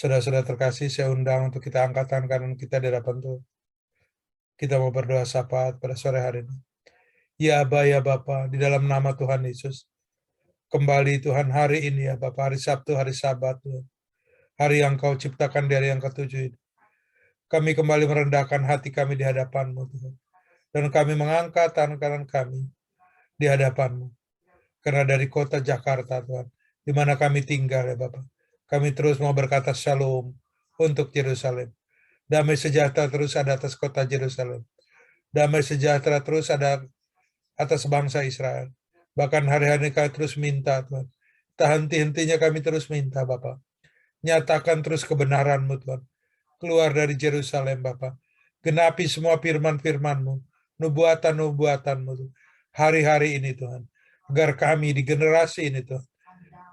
Saudara-saudara terkasih, saya undang untuk kita angkat tangan kanan kita di hadapan Tuhan. Kita mau berdoa syafaat pada sore hari ini. Ya Aba, ya Bapa, di dalam nama Tuhan Yesus. Kembali Tuhan hari ini ya Bapa, hari Sabtu, hari Sabat Tuhan. Hari yang Kau ciptakan di hari yang ketujuh ini. Kami kembali merendahkan hati kami di hadapan-Mu Tuhan. Dan kami mengangkat tangan kanan kami di hadapan-Mu. Karena dari kota Jakarta Tuhan, di mana kami tinggal ya Bapak. Kami terus mau berkata shalom untuk Yerusalem. Damai sejahtera terus ada atas kota Yerusalem. Damai sejahtera terus ada atas bangsa Israel. Bahkan hari-hari kami terus minta Tuhan. Tak henti-hentinya kami terus minta Bapak. Nyatakan terus kebenaran-Mu Tuhan. Keluar dari Yerusalem Bapak. Genapi semua firman-firman-Mu. Nubuatan-nubuatan-Mu Tuhan. Hari-hari ini Tuhan. Agar kami di generasi ini Tuhan.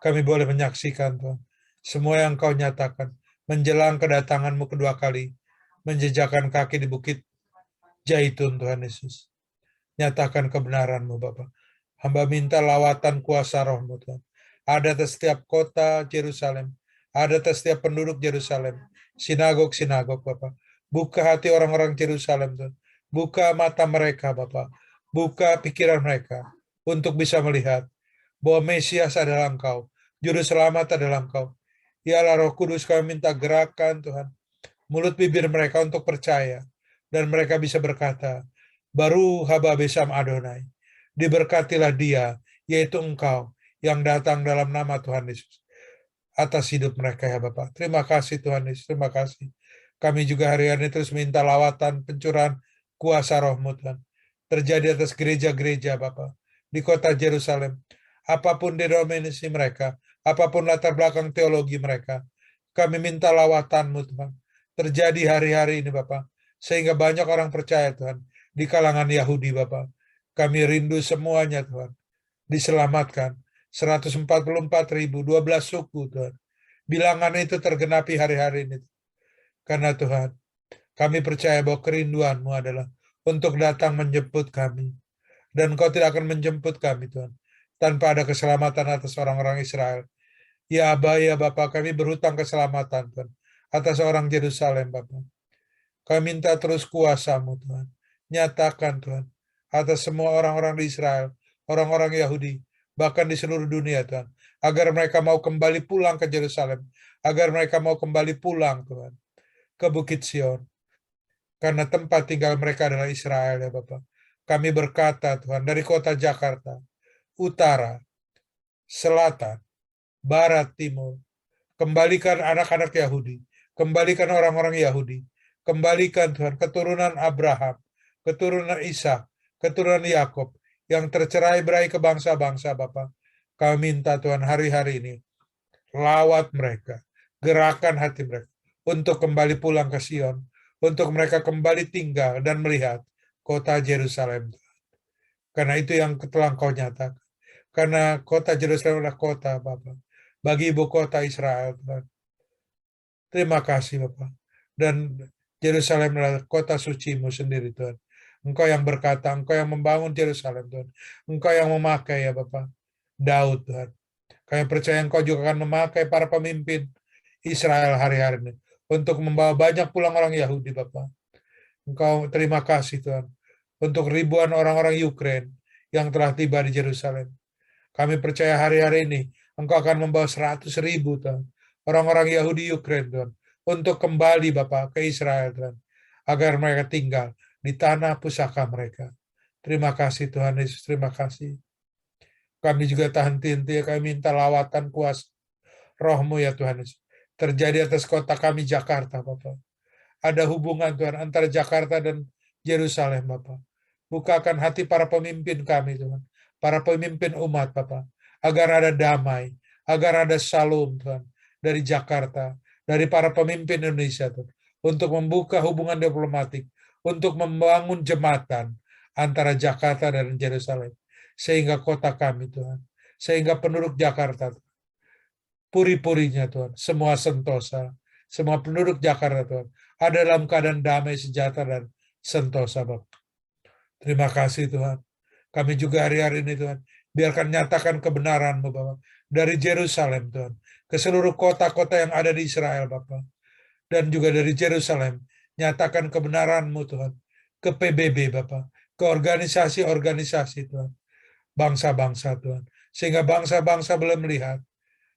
Kami boleh menyaksikan Tuhan. Semua yang Kau nyatakan. Menjelang kedatangan-Mu kedua kali. Menjejakkan kaki di bukit Zaitun Tuhan Yesus. Nyatakan kebenaran-Mu Bapak. Hamba minta lawatan kuasa roh-Mu Tuhan. Ada atas setiap kota Yerusalem. Ada atas setiap penduduk Yerusalem. Sinagog-sinagog Bapak. Buka hati orang-orang Yerusalem Tuhan. Buka mata mereka Bapak. Buka pikiran mereka. Untuk bisa melihat bahwa Mesias adalah Engkau. Juru selamat adalah Engkau. Ialah Roh Kudus, kami minta gerakan Tuhan. Mulut bibir mereka untuk percaya. Dan mereka bisa berkata, Baru haba besam Adonai. Diberkatilah dia, yaitu Engkau, yang datang dalam nama Tuhan Yesus. Atas hidup mereka ya Bapak. Terima kasih Tuhan Yesus, terima kasih. Kami juga hari-hari ini terus minta lawatan, pencurahan kuasa roh-Mu Tuhan. Terjadi atas gereja-gereja Bapak. Di kota Yerusalem. Apapun denominasi mereka, apapun latar belakang teologi mereka. Kami minta lawatan-Mu Tuhan. Terjadi hari-hari ini Bapak. Sehingga banyak orang percaya Tuhan. Di kalangan Yahudi Bapak. Kami rindu semuanya Tuhan. Diselamatkan. 144.000, 12 suku Tuhan. Bilangan itu tergenapi hari-hari ini. Karena Tuhan, kami percaya bahwa kerinduan-Mu adalah untuk datang menjemput kami. Dan Kau tidak akan menjemput kami Tuhan. Tanpa ada keselamatan atas orang-orang Israel. Ya Aba, ya Bapa, kami berhutang keselamatan Tuhan. Atas orang Yerusalem Bapa. Kami minta terus kuasa-Mu Tuhan. Nyatakan Tuhan. Atas semua orang-orang di Israel. Orang-orang Yahudi. Bahkan di seluruh dunia Tuhan. Agar mereka mau kembali pulang ke Yerusalem. Agar mereka mau kembali pulang Tuhan. Ke Bukit Sion. Karena tempat tinggal mereka adalah Israel ya Bapak. Kami berkata Tuhan dari kota Jakarta. Utara. Selatan. Barat, timur. Kembalikan anak-anak Yahudi. Kembalikan orang-orang Yahudi. Kembalikan Tuhan keturunan Abraham. Keturunan Ishak. Keturunan Yakob. Yang tercerai-berai ke bangsa-bangsa Bapak. Kami minta Tuhan hari-hari ini. Lawat mereka. Gerakan hati mereka. Untuk kembali pulang ke Sion. Untuk mereka kembali tinggal dan melihat kota Yerusalem. Karena itu yang telah Kau nyatakan. Karena kota Yerusalem adalah kota Bapak. Bagi ibu kota Israel Tuhan. Terima kasih Bapak. Dan Yerusalem adalah kota suci-Mu sendiri Tuhan. Engkau yang berkata, Engkau yang membangun Yerusalem Tuhan. Engkau yang memakai ya Bapak. Daud Tuhan. Kami percaya Engkau juga akan memakai para pemimpin Israel hari-hari ini. Untuk membawa banyak pulang orang Yahudi Bapak. Engkau terima kasih Tuhan. Untuk ribuan orang-orang Ukraina yang telah tiba di Yerusalem. Kami percaya hari-hari ini Engkau akan membawa 100.000 Tuhan. Orang-orang Yahudi Ukraina Tuhan. Untuk kembali Bapak ke Israel Tuhan. Agar mereka tinggal di tanah pusaka mereka. Terima kasih Tuhan Yesus. Terima kasih. Kami juga tak henti-henti. Kami minta lawatan kuasa roh-Mu ya Tuhan Yesus. Terjadi atas kota kami Jakarta Bapak. Ada hubungan Tuhan antara Jakarta dan Yerusalem Bapak. Bukakan hati para pemimpin kami Tuhan. Para pemimpin umat Bapak. Agar ada damai. Agar ada shalom Tuhan. Dari Jakarta. Dari para pemimpin Indonesia Tuhan. Untuk membuka hubungan diplomatik. Untuk membangun jembatan. Antara Jakarta dan Yerusalem. Sehingga kota kami Tuhan. Sehingga penduduk Jakarta Tuhan. Puri-purinya Tuhan. Semua sentosa. Semua penduduk Jakarta Tuhan. Ada dalam keadaan damai, sejahtera, dan sentosa Bapak. Terima kasih Tuhan. Kami juga hari-hari ini Tuhan Biarkan nyatakan kebenaran-Mu, Bapak. Dari Yerusalem, Tuhan. Ke seluruh kota-kota yang ada di Israel, Bapak. Dan juga dari Yerusalem. Nyatakan kebenaran-Mu, Tuhan. Ke PBB, Bapak. Ke organisasi-organisasi, Tuhan. Bangsa-bangsa, Tuhan. Sehingga bangsa-bangsa boleh melihat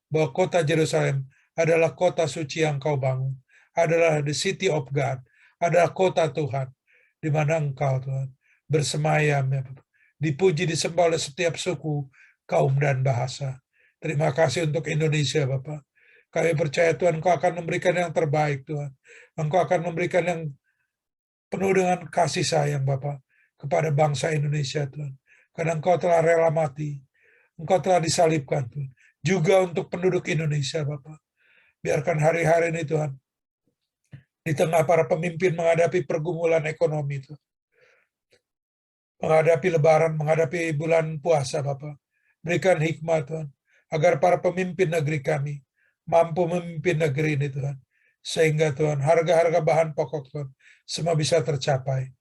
bahwa kota Yerusalem adalah kota suci yang Kau bangun. Adalah the city of God. Adalah kota Tuhan. Di mana Engkau, Tuhan, bersemayam, ya Bapak. Dipuji, disembah oleh setiap suku, kaum, dan bahasa. Terima kasih untuk Indonesia, Bapak. Kami percaya, Tuhan, Engkau akan memberikan yang terbaik, Tuhan. Engkau akan memberikan yang penuh dengan kasih sayang, Bapak, kepada bangsa Indonesia, Tuhan. Karena Engkau telah rela mati. Engkau telah disalibkan, Tuhan. Juga untuk penduduk Indonesia, Bapak. Biarkan hari-hari ini, Tuhan, di tengah para pemimpin menghadapi pergumulan ekonomi, Tuhan. Menghadapi lebaran, menghadapi bulan puasa, Bapak. Berikan hikmah, Tuhan, agar para pemimpin negeri kami mampu memimpin negeri ini, Tuhan. Sehingga, Tuhan, harga-harga bahan pokok, Tuhan, semua bisa tercapai.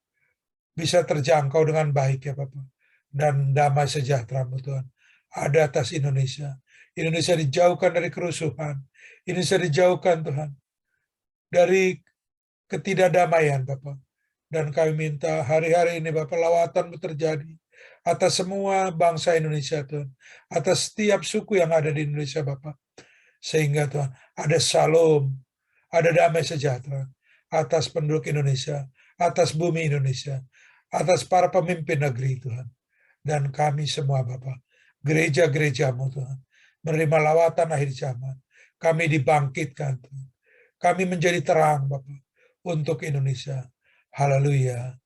Bisa terjangkau dengan baik, ya Bapak. Dan damai sejahtera-Mu, Tuhan, ada atas Indonesia. Indonesia dijauhkan dari kerusuhan. Indonesia dijauhkan, Tuhan, dari ketidakdamaian, Bapak. Dan kami minta hari-hari ini, Bapak, lawatan-Mu terjadi atas semua bangsa Indonesia, Tuhan. Atas setiap suku yang ada di Indonesia, Bapak. Sehingga, Tuhan, ada shalom, ada damai sejahtera atas penduduk Indonesia, atas bumi Indonesia, atas para pemimpin negeri, Tuhan. Dan kami semua, Bapak, gereja-gereja-Mu, Tuhan, menerima lawatan akhir zaman. Kami dibangkitkan, Tuhan. Kami menjadi terang, Bapak, untuk Indonesia. Haleluya.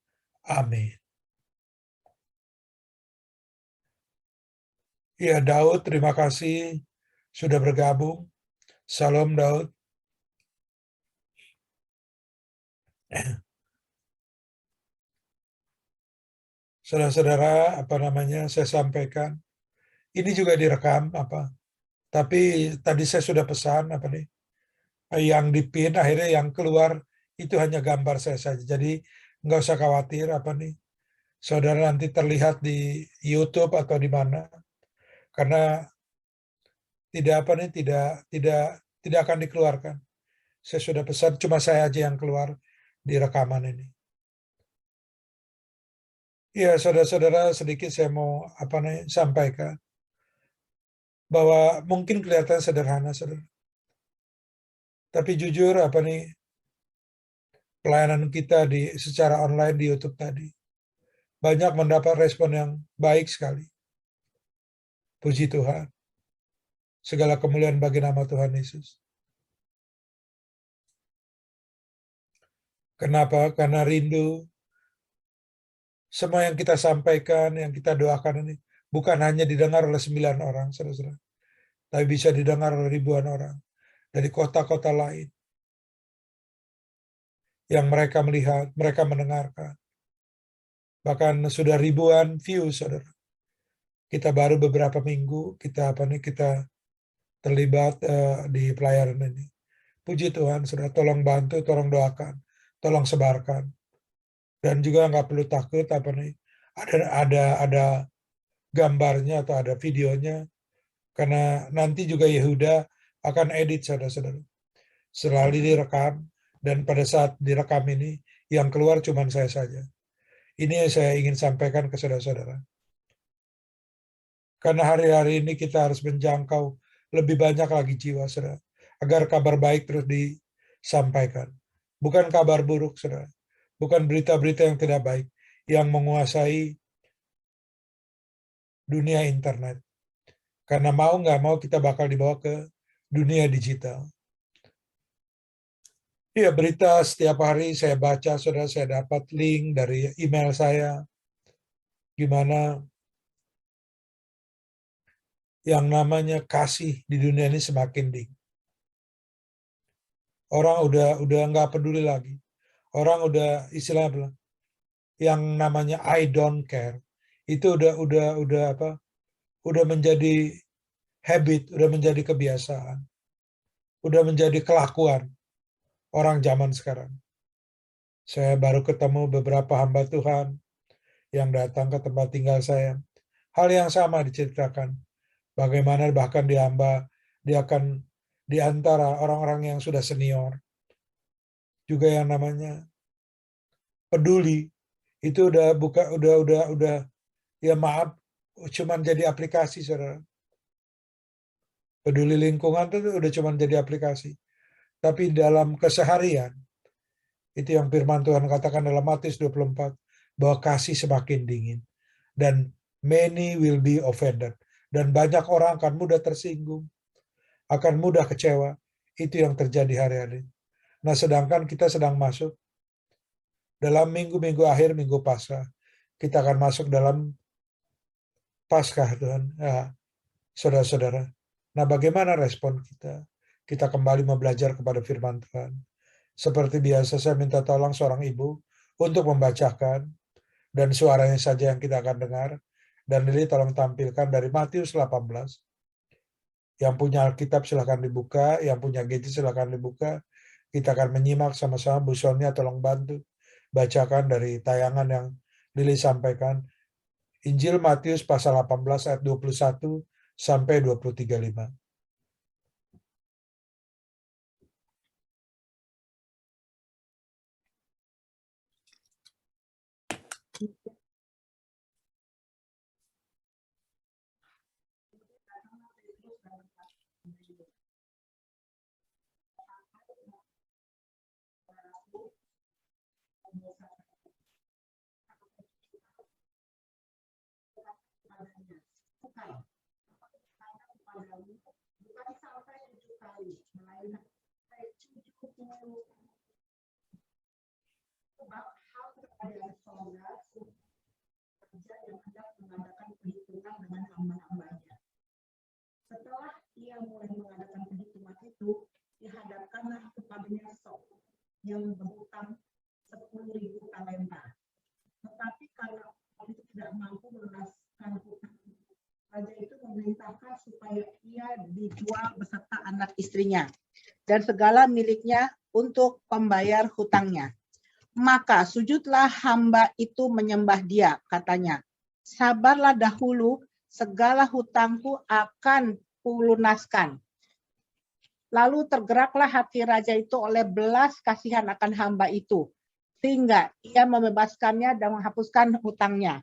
Amin. Ya, Daud, terima kasih sudah bergabung. Salam, Daud. Saudara-saudara, saya sampaikan. Ini juga direkam, tapi tadi saya sudah pesan, yang dipin, akhirnya yang keluar itu hanya gambar saya saja. Jadi nggak usah khawatir, saudara nanti terlihat di YouTube atau di mana. Karena tidak akan dikeluarkan. Saya sudah pesan, cuma saya aja yang keluar di rekaman ini. Ya, saudara-saudara, sedikit saya mau sampaikan bahwa mungkin kelihatan sederhana, saudara. Tapi jujur, pelayanan kita secara online di YouTube tadi banyak mendapat respon yang baik sekali. Puji Tuhan. Segala kemuliaan bagi nama Tuhan Yesus. Kenapa? Karena rindu semua yang kita sampaikan, yang kita doakan ini bukan hanya didengar oleh 9 orang, saudara, tapi bisa didengar oleh ribuan orang dari kota-kota lain yang mereka melihat, mereka mendengarkan. Bahkan sudah ribuan views, saudara. Kita baru beberapa minggu kita terlibat di pelayanan ini. Puji Tuhan, saudara, tolong bantu, tolong doakan, tolong sebarkan. Dan juga nggak perlu takut ada gambarnya atau ada videonya, karena nanti juga Yehuda akan edit, saudara-saudara. Selalu direkam, dan pada saat direkam ini yang keluar cuma saya saja. Ini yang saya ingin sampaikan ke saudara-saudara. Karena hari-hari ini kita harus menjangkau lebih banyak lagi jiwa, saudara, agar kabar baik terus disampaikan. Bukan kabar buruk, saudara. Bukan berita-berita yang tidak baik yang menguasai dunia internet. Karena mau nggak mau kita bakal dibawa ke dunia digital. Ya, berita setiap hari saya baca, saudara, saya dapat link dari email saya, gimana yang namanya kasih di dunia ini semakin dingin. Orang udah nggak peduli lagi. Orang udah istilahnya yang namanya I don't care itu udah menjadi habit, udah menjadi kebiasaan, udah menjadi kelakuan orang zaman sekarang. Saya baru ketemu beberapa hamba Tuhan yang datang ke tempat tinggal saya Hal yang sama diceritakan. Bagaimana bahkan dia akan di antara orang-orang yang sudah senior, juga yang namanya peduli, itu udah ya maaf, cuman jadi aplikasi, saudara. Peduli lingkungan itu udah cuman jadi aplikasi. Tapi dalam keseharian, itu yang firman Tuhan katakan dalam Matius 24, bahwa kasih semakin dingin. Dan many will be offended. Dan banyak orang akan mudah tersinggung, akan mudah kecewa. Itu yang terjadi hari-hari. Nah, sedangkan kita sedang masuk dalam minggu-minggu akhir, minggu Paskah. Kita akan masuk dalam Paskah, Tuhan. Ya, saudara-saudara. Nah, bagaimana respon kita? Kita kembali mau belajar kepada firman Tuhan. Seperti biasa, saya minta tolong seorang ibu untuk membacakan, dan suaranya saja yang kita akan dengar. Dan Lili tolong tampilkan dari Matius 18. Yang punya Alkitab silahkan dibuka, yang punya gadget silahkan dibuka. Kita akan menyimak sama-sama. Bu Sonia tolong bantu bacakan dari tayangan yang Lili sampaikan. Injil Matius pasal 18 ayat 21 sampai 23:5. Setelah ia mulai mengadakan perhitungan itu, dihadapkanlah kepadanya seorang yang berhutang 10.000 talenta. Tetapi karena orang itu tidak mampu melunaskan hutang, raja itu memerintahkan supaya ia dijual beserta anak istrinya dan segala miliknya untuk pembayar hutangnya. Maka sujudlah hamba itu menyembah dia, katanya, sabarlah dahulu, segala hutangku akan kulunaskan. Lalu tergeraklah hati raja itu oleh belas kasihan akan hamba itu, sehingga ia membebaskannya dan menghapuskan hutangnya.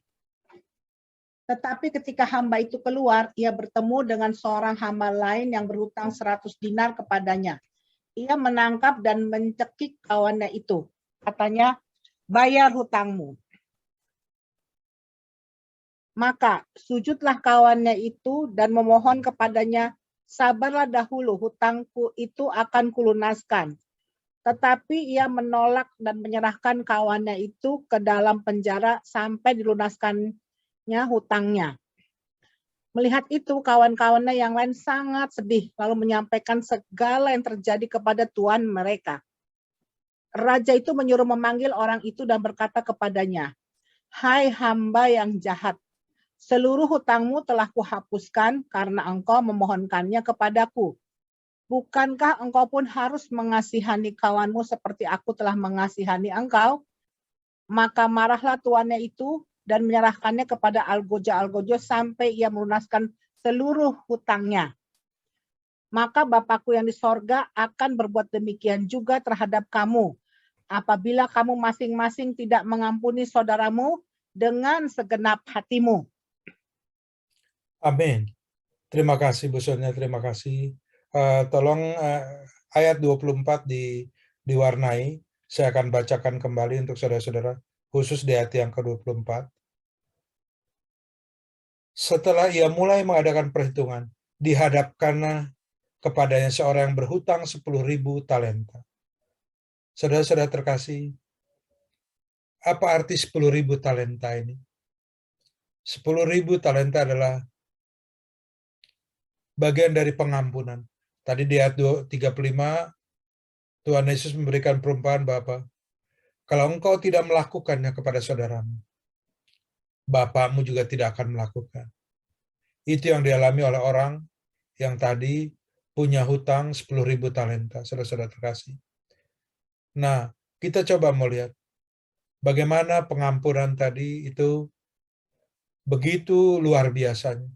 Tetapi ketika hamba itu keluar, ia bertemu dengan seorang hamba lain yang berhutang 100 dinar kepadanya. Ia menangkap dan mencekik kawannya itu. Katanya, bayar hutangmu. Maka sujudlah kawannya itu dan memohon kepadanya, sabarlah dahulu, hutangku itu akan kulunaskan. Tetapi ia menolak dan menyerahkan kawannya itu ke dalam penjara sampai dilunaskannya hutangnya. Melihat itu, kawan-kawannya yang lain sangat sedih, lalu menyampaikan segala yang terjadi kepada tuan mereka. Raja itu menyuruh memanggil orang itu dan berkata kepadanya, hai hamba yang jahat, seluruh hutangmu telah kuhapuskan karena engkau memohonkannya kepadaku. Bukankah engkau pun harus mengasihani kawanmu seperti aku telah mengasihani engkau? Maka marahlah tuannya itu dan menyerahkannya kepada algojo-algojo sampai ia melunaskan seluruh hutangnya. Maka Bapakku yang di sorga akan berbuat demikian juga terhadap kamu, apabila kamu masing-masing tidak mengampuni saudaramu dengan segenap hatimu. Amin. Terima kasih Bu Sonia, terima kasih. Tolong ayat 24 diwarnai. Saya akan bacakan kembali untuk saudara-saudara, khusus di ayat yang ke-24. Setelah ia mulai mengadakan perhitungan, dihadapkanlah kepadanya seorang yang berhutang 10.000 talenta. Saudara-saudara terkasih, apa arti 10.000 talenta ini? 10.000 talenta adalah bagian dari pengampunan. Tadi di ayat 35, Tuhan Yesus memberikan perumpamaan bahwa kalau engkau tidak melakukannya kepada saudaramu, Bapakmu juga tidak akan melakukan. Itu yang dialami oleh orang yang tadi punya hutang 10.000 talenta, saudara-saudara terkasih. Nah, kita coba melihat bagaimana pengampunan tadi itu Begitu luar biasanya.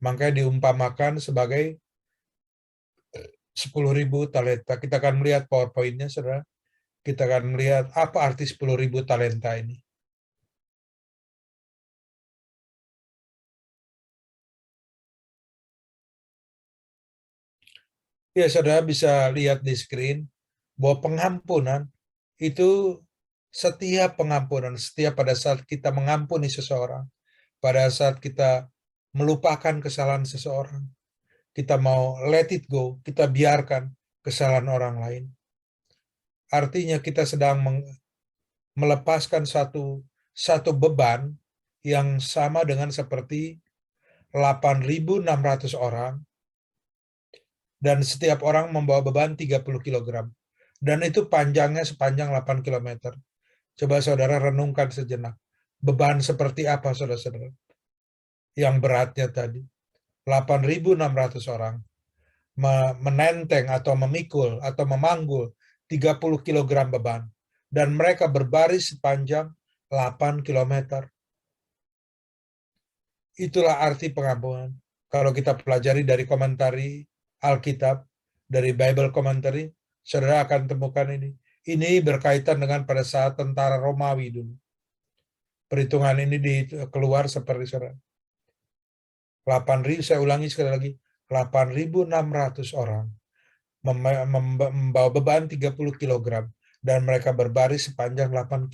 Makanya diumpamakan sebagai 10.000 talenta. Kita akan melihat PowerPoint-nya, saudara. Kita akan melihat apa arti 10.000 talenta ini. Ya, saudara bisa lihat di screen bahwa pengampunan itu setiap pengampunan, setiap pada saat kita mengampuni seseorang, pada saat kita melupakan kesalahan seseorang, kita mau let it go, kita biarkan kesalahan orang lain. Artinya kita sedang melepaskan satu beban yang sama dengan seperti 8.600 orang, dan setiap orang membawa beban 30 kg. Dan itu panjangnya sepanjang 8 km. Coba saudara renungkan sejenak. Beban seperti apa saudara-saudara? Yang beratnya tadi. 8.600 orang menenteng atau memikul atau memanggul 30 kg beban. Dan mereka berbaris sepanjang 8 km. Itulah arti pengampunan. Kalau kita pelajari dari komentari Alkitab, dari Bible Commentary, saudara akan temukan ini. Ini berkaitan dengan pada saat tentara Romawi dulu. Perhitungan ini keluar seperti saudara. 8.000, saya ulangi sekali lagi, 8.600 orang membawa beban 30 kg dan mereka berbaris sepanjang 8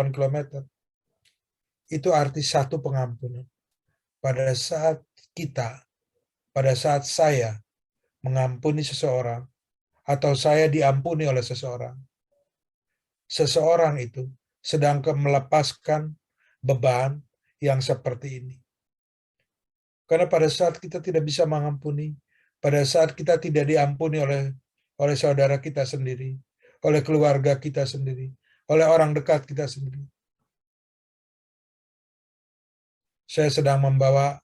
km. Itu arti satu pengampunan. Pada saat saya mengampuni seseorang atau saya diampuni oleh seseorang, seseorang itu sedang melepaskan beban yang seperti ini. Karena pada saat kita tidak bisa mengampuni, pada saat kita tidak diampuni oleh saudara kita sendiri, oleh keluarga kita sendiri, oleh orang dekat kita sendiri, saya sedang membawa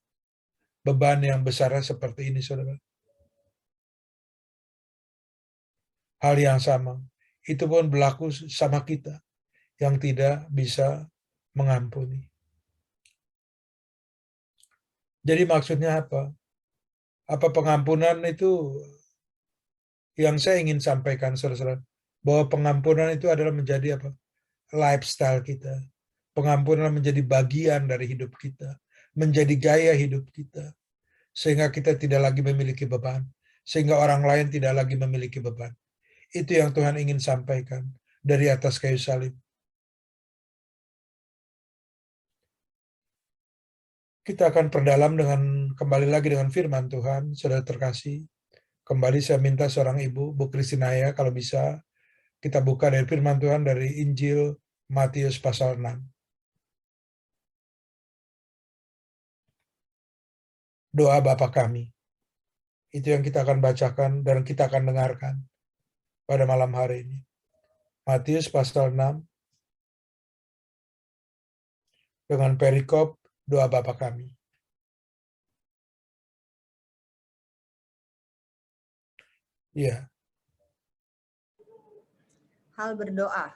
beban yang besar seperti ini, saudara. Hal yang sama, itu pun berlaku sama kita yang tidak bisa mengampuni. Jadi maksudnya apa? Apa pengampunan itu yang saya ingin sampaikan, saudara-saudara, bahwa pengampunan itu adalah menjadi apa? Lifestyle kita. Pengampunan menjadi bagian dari hidup kita, menjadi gaya hidup kita, sehingga kita tidak lagi memiliki beban, sehingga orang lain tidak lagi memiliki beban. Itu yang Tuhan ingin sampaikan dari atas kayu salib. Kita akan perdalam kembali lagi dengan firman Tuhan, saudara terkasih. Kembali saya minta seorang ibu, Bu Kristinaya, kalau bisa kita buka dari firman Tuhan dari Injil Matius pasal 6. Doa Bapa kami. Itu yang kita akan bacakan dan kita akan dengarkan pada malam hari ini. Matius pasal 6 dengan perikop doa Bapa kami. Ya. Hal berdoa.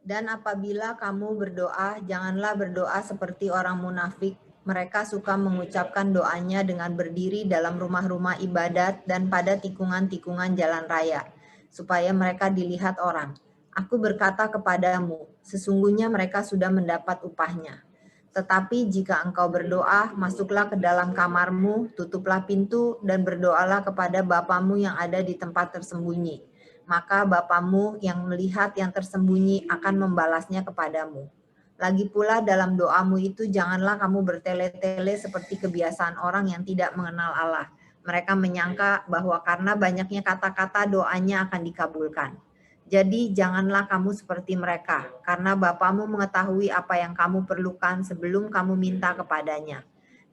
Dan apabila kamu berdoa, janganlah berdoa seperti orang munafik. Mereka suka mengucapkan doanya dengan berdiri dalam rumah-rumah ibadat dan pada tikungan-tikungan jalan raya, supaya mereka dilihat orang. Aku berkata kepadamu, sesungguhnya mereka sudah mendapat upahnya. Tetapi jika engkau berdoa, masuklah ke dalam kamarmu, tutuplah pintu, dan berdoalah kepada Bapamu yang ada di tempat tersembunyi. Maka Bapamu yang melihat yang tersembunyi akan membalasnya kepadamu. Lagi pula dalam doamu itu janganlah kamu bertele-tele seperti kebiasaan orang yang tidak mengenal Allah. Mereka menyangka bahwa karena banyaknya kata-kata doanya akan dikabulkan. Jadi janganlah kamu seperti mereka, karena Bapamu mengetahui apa yang kamu perlukan sebelum kamu minta kepadanya.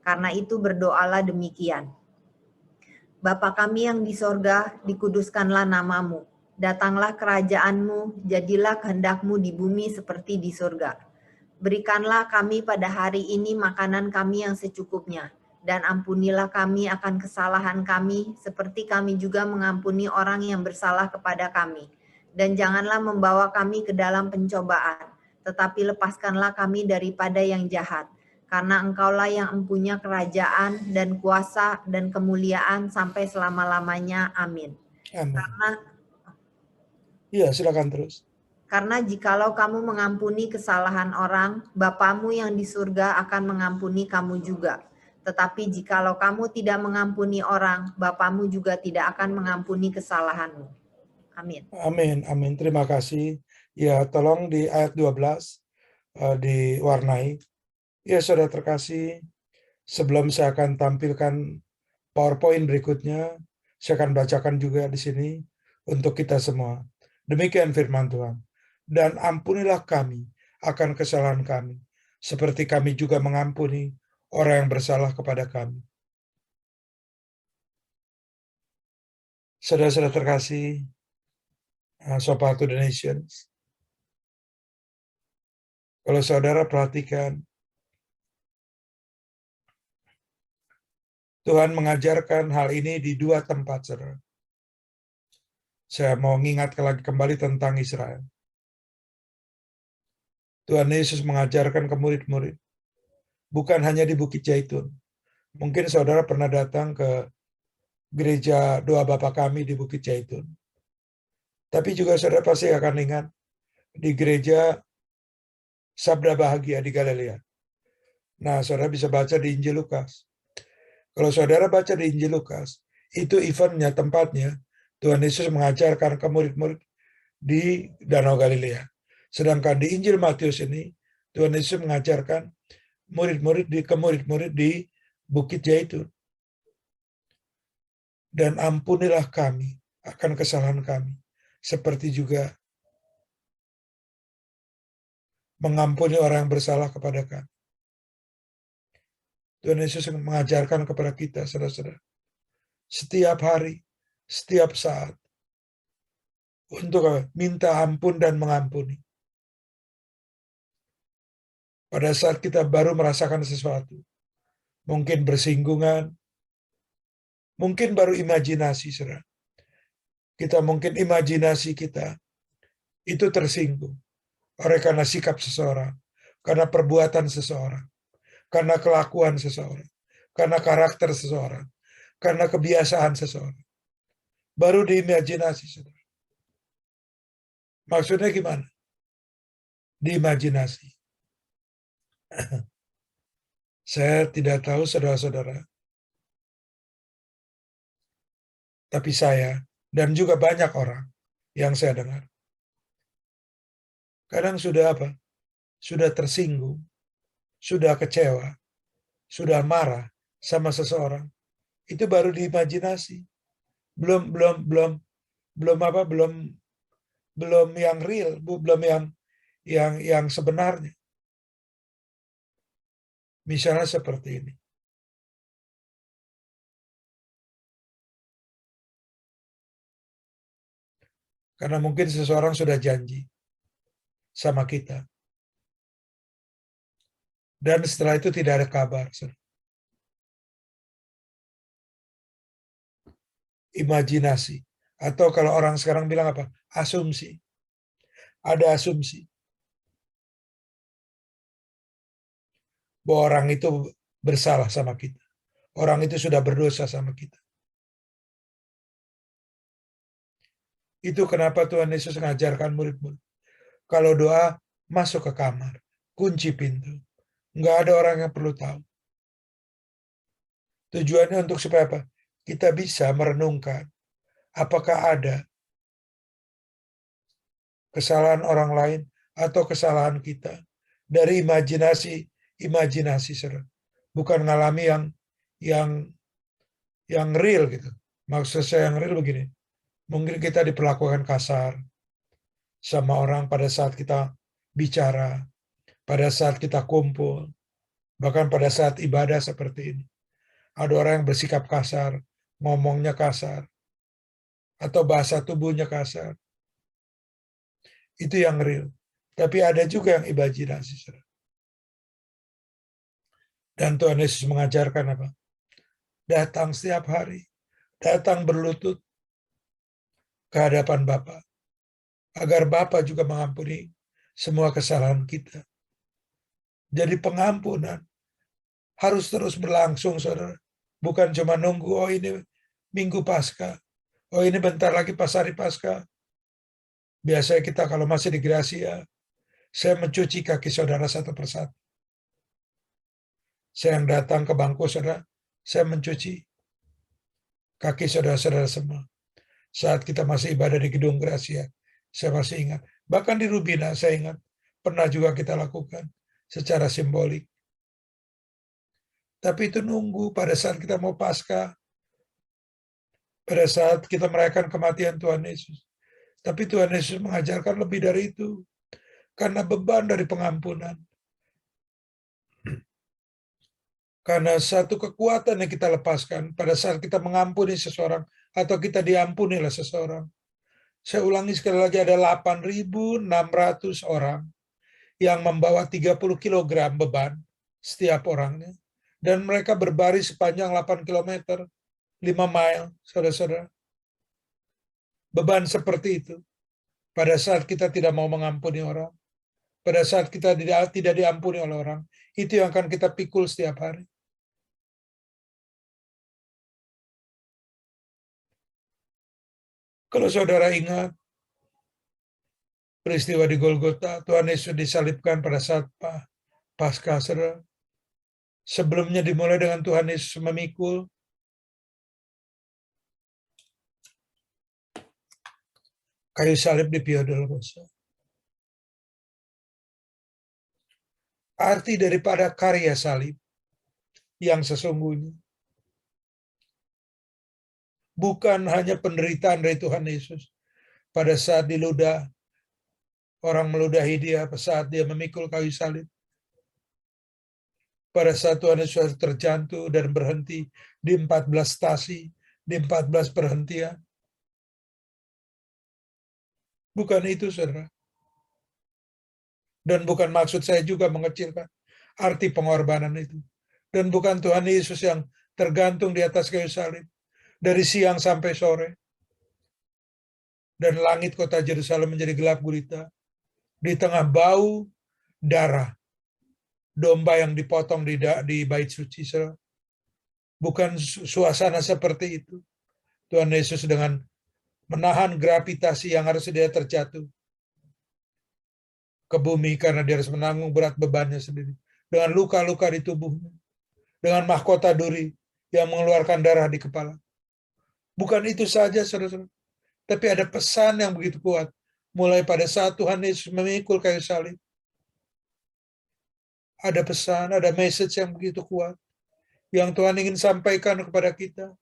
Karena itu berdoalah demikian. Bapa kami yang di sorga, dikuduskanlah namamu. Datanglah kerajaanmu, jadilah kehendakmu di bumi seperti di sorga. Berikanlah kami pada hari ini makanan kami yang secukupnya, dan ampunilah kami akan kesalahan kami, seperti kami juga mengampuni orang yang bersalah kepada kami. Dan janganlah membawa kami ke dalam pencobaan, tetapi lepaskanlah kami daripada yang jahat. karena Engkaulah yang empunya kerajaan dan kuasa dan kemuliaan sampai selama-lamanya. Amin. Amin. Iya, silakan terus. Karena jikalau kamu mengampuni kesalahan orang, Bapamu yang di surga akan mengampuni kamu juga. Tetapi jikalau kamu tidak mengampuni orang, Bapamu juga tidak akan mengampuni kesalahanmu. Amin. Amin, amin. Terima kasih. Ya, tolong di ayat 12 diwarnai. Ya, saudara terkasih, sebelum saya akan tampilkan PowerPoint berikutnya, saya akan bacakan juga di sini untuk kita semua. Demikian firman Tuhan. Dan ampunilah kami akan kesalahan kami, seperti kami juga mengampuni orang yang bersalah kepada kami. Saudara-saudara terkasih, Sobat to the Nations, kalau saudara perhatikan, Tuhan mengajarkan hal ini di dua tempat, saudara. Saya mau mengingatkan lagi kembali tentang Israel. Tuhan Yesus mengajarkan ke murid-murid, bukan hanya di Bukit Zaitun. Mungkin saudara pernah datang ke gereja Doa Bapa Kami di Bukit Zaitun. Tapi juga saudara pasti akan ingat di gereja Sabda Bahagia di Galilea. Nah, saudara bisa baca di Injil Lukas. Kalau saudara baca di Injil Lukas, itu eventnya, tempatnya, Tuhan Yesus mengajarkan ke murid-murid di Danau Galilea. Sedangkan di Injil Matius ini, Tuhan Yesus mengajarkan ke murid-murid di Bukit Zaitun. Dan ampunilah kami akan kesalahan kami, seperti juga mengampuni orang yang bersalah kepada kami. Tuhan Yesus mengajarkan kepada kita, saudara-saudara, setiap hari, setiap saat, untuk minta ampun dan mengampuni. Pada saat kita baru merasakan sesuatu, mungkin bersinggungan, mungkin baru imajinasi, saudara. Mungkin imajinasi kita itu tersinggung karena sikap seseorang, karena perbuatan seseorang, karena kelakuan seseorang, karena karakter seseorang, karena kebiasaan seseorang. Baru diimajinasi, saudara. Maksudnya gimana? Diimajinasi. Saya tidak tahu saudara-saudara, tapi saya dan juga banyak orang yang saya dengar, kadang sudah sudah tersinggung, sudah kecewa, sudah marah sama seseorang, itu baru diimajinasi. Belum yang real, belum yang sebenarnya. Misalnya seperti ini. Karena mungkin seseorang sudah janji sama kita. Dan setelah itu tidak ada kabar. Imajinasi. Atau kalau orang sekarang bilang apa? Asumsi. Ada asumsi. Bahwa orang itu bersalah sama kita. Orang itu sudah berdosa sama kita. Itu kenapa Tuhan Yesus mengajarkan murid-murid. Kalau doa, masuk ke kamar. Kunci pintu. Nggak ada orang yang perlu tahu. Tujuannya untuk supaya apa? Kita bisa merenungkan apakah ada kesalahan orang lain atau kesalahan kita dari imajinasi, saudara. Bukan ngalami yang real gitu. Maksud saya yang real begini. Mungkin kita diperlakukan kasar sama orang pada saat kita bicara, pada saat kita kumpul, bahkan pada saat ibadah seperti ini. Ada orang yang bersikap kasar, ngomongnya kasar, atau bahasa tubuhnya kasar. Itu yang real. Tapi ada juga yang imajinasi. Dan Tuhan Yesus mengajarkan apa? Datang setiap hari. Datang berlutut ke hadapan Bapa, agar Bapa juga mengampuni semua kesalahan kita. Jadi pengampunan harus terus berlangsung, saudara. Bukan cuma nunggu, oh ini Minggu Paskah, oh ini bentar lagi pas hari Paskah. Biasanya kita kalau masih di Gracia, saya mencuci kaki saudara satu persatu. Saya yang datang ke bangku saudara, saya mencuci kaki saudara-saudara semua. Saat kita masih ibadah di gedung Gracia, saya masih ingat. Bahkan di Rubina, saya ingat, pernah juga kita lakukan secara simbolik. Tapi itu nunggu pada saat kita mau Paskah, pada saat kita merayakan kematian Tuhan Yesus. Tapi Tuhan Yesus mengajarkan lebih dari itu. Karena beban dari pengampunan. Karena satu kekuatan yang kita lepaskan pada saat kita mengampuni seseorang atau kita diampuni oleh seseorang. Saya ulangi sekali lagi, ada 8.600 orang yang membawa 30 kg beban setiap orangnya. Dan mereka berbaris sepanjang 8 km, 5 mile, saudara-saudara. Beban seperti itu. Pada saat kita tidak mau mengampuni orang, pada saat kita tidak diampuni oleh orang, itu yang akan kita pikul setiap hari. Kalau saudara ingat peristiwa di Golgota, Tuhan Yesus disalibkan pada saat Paskah, saudara. Sebelumnya dimulai dengan Tuhan Yesus memikul kayu salib di Via Dolorosa. Arti daripada karya salib yang sesungguhnya bukan hanya penderitaan dari Tuhan Yesus pada saat diludah, orang meludahi dia saat dia memikul kayu salib. Pada saat Tuhan Yesus terjatuh dan berhenti di 14 stasi, di 14 perhentian. Bukan itu, saudara. Dan bukan maksud saya juga mengecilkan arti pengorbanan itu. Dan bukan Tuhan Yesus yang tergantung di atas kayu salib dari siang sampai sore. Dan langit kota Yerusalem menjadi gelap gulita. Di tengah bau darah domba yang dipotong di bait suci. Bukan suasana seperti itu. Tuhan Yesus dengan menahan gravitasi yang harus dia terjatuh ke bumi karena dia harus menanggung berat bebannya sendiri. Dengan luka-luka di tubuhnya. Dengan mahkota duri yang mengeluarkan darah di kepala. Bukan itu saja, saudara-saudara. Tapi ada pesan yang begitu kuat. Mulai pada saat Tuhan Yesus memikul kayu salib. Ada pesan, ada message yang begitu kuat. Yang Tuhan ingin sampaikan kepada kita.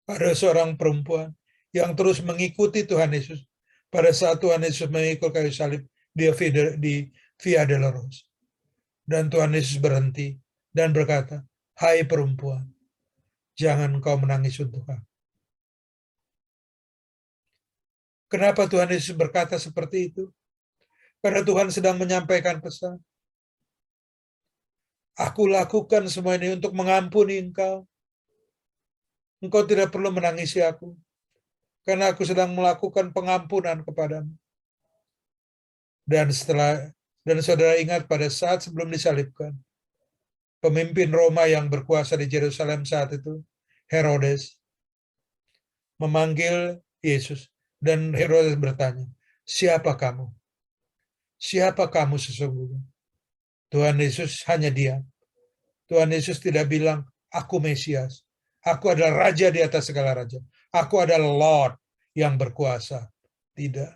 Ada seorang perempuan yang terus mengikuti Tuhan Yesus pada saat Tuhan Yesus memikul kayu salib di Via Dolorosa. Dan Tuhan Yesus berhenti dan berkata, "Hai perempuan, jangan kau menangis untuk aku." Kenapa Tuhan Yesus berkata seperti itu? Karena Tuhan sedang menyampaikan pesan. Aku lakukan semua ini untuk mengampuni engkau. Engkau tidak perlu menangisi aku. Karena aku sedang melakukan pengampunan kepadamu. Dan saudara ingat pada saat sebelum disalibkan, pemimpin Roma yang berkuasa di Yerusalem saat itu, Herodes, memanggil Yesus. Dan Herodes bertanya, "Siapa kamu? Siapa kamu sesungguhnya?" Tuhan Yesus hanya diam. Tuhan Yesus tidak bilang, "Aku Mesias. Aku adalah raja di atas segala raja. Aku adalah Lord yang berkuasa." Tidak.